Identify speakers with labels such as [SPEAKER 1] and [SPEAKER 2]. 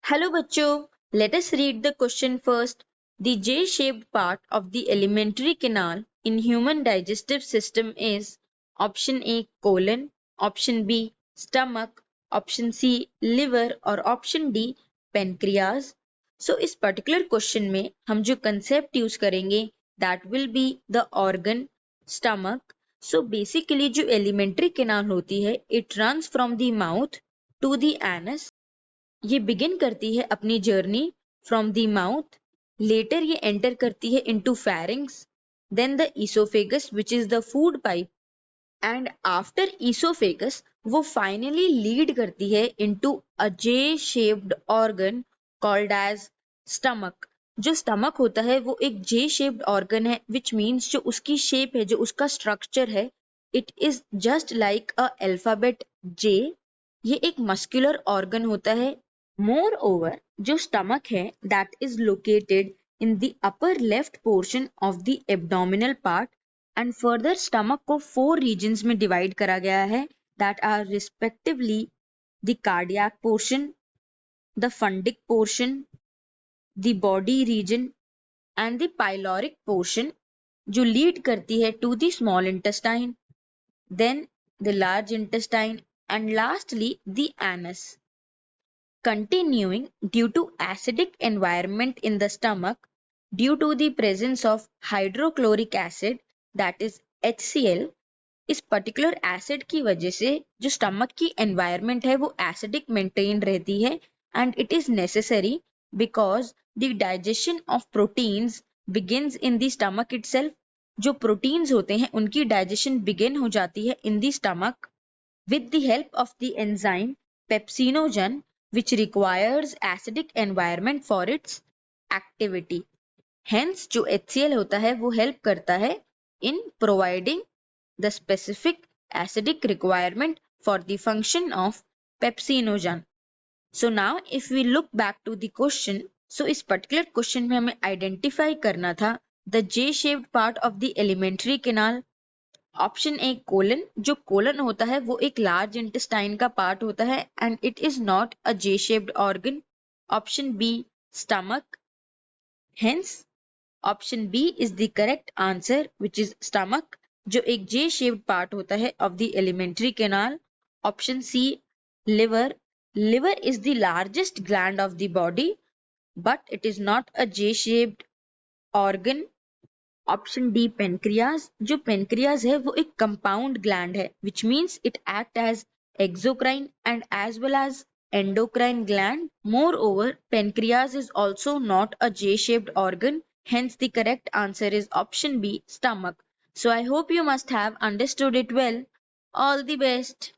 [SPEAKER 1] Hello bachcho, let us read the question first. The J-shaped part of the alimentary canal in human digestive system is option A colon, option B stomach, option C liver और option D pancreas. So इस particular question में हम जो concept use करेंगे that will be the organ stomach. So basically जो alimentary canal होती है it runs from the mouth to the anus. ये बिगिन करती है अपनी journey from the mouth, later ये एंटर करती है into pharynx, then the oesophagus which is the food pipe, and after oesophagus वो फाइनली लीड करती है into a J shaped organ called as stomach. जो स्टमक होता है वो एक जे शेप्ड ऑर्गन है, विच मीन्स जो उसकी शेप है, जो उसका स्ट्रक्चर है, it is just like a alphabet J. ये एक मस्कुलर ऑर्गन होता है. मोर ओवर जो स्टमक है that is located in the upper left portion of the abdominal part, and further stomach को 4 रीजन्स में डिवाइड करा गया है that are respectively the cardiac portion, the fundic portion, the body region and the pyloric portion, जो lead करती है to the small intestine, then the large intestine and lastly the anus. Continuing, due to acidic environment in the stomach, due to the presence of hydrochloric acid that is HCl, इस particular acid की वजह से जो stomach की environment है वो acidic maintain रहती है, and it is necessary because the digestion of proteins begins in the stomach itself. जो प्रोटीन्स होते हैं उनकी डाइजेशन बिगिन हो जाती है in the stomach with the help of the enzyme pepsinogen, which requires acidic environment for its activity. Hence जो HCl होता है वो help करता है in providing the specific acidic requirement for the function of pepsinogen. So now if we look back to the question, so इस particular question में हमें identify करना था the J-shaped part of the alimentary canal. Option A colon. जो colon होता है वो एक लार्ज इंटेस्टाइन का पार्ट होता है and it is not a J shaped organ. Option B stomach. Hence option B is the correct answer which is stomach, जो एक जे शेप्ड पार्ट होता है of the alimentary canal. Option C liver. Liver is the largest gland of the body but it is not a J shaped organ. Option D pancreas. जो pancreas है वो एक compound gland है which means it act as exocrine and as well as endocrine gland. Moreover, pancreas is also not a J-shaped organ. Hence, the correct answer is option B, stomach. So, I hope you must have understood it well. All the best.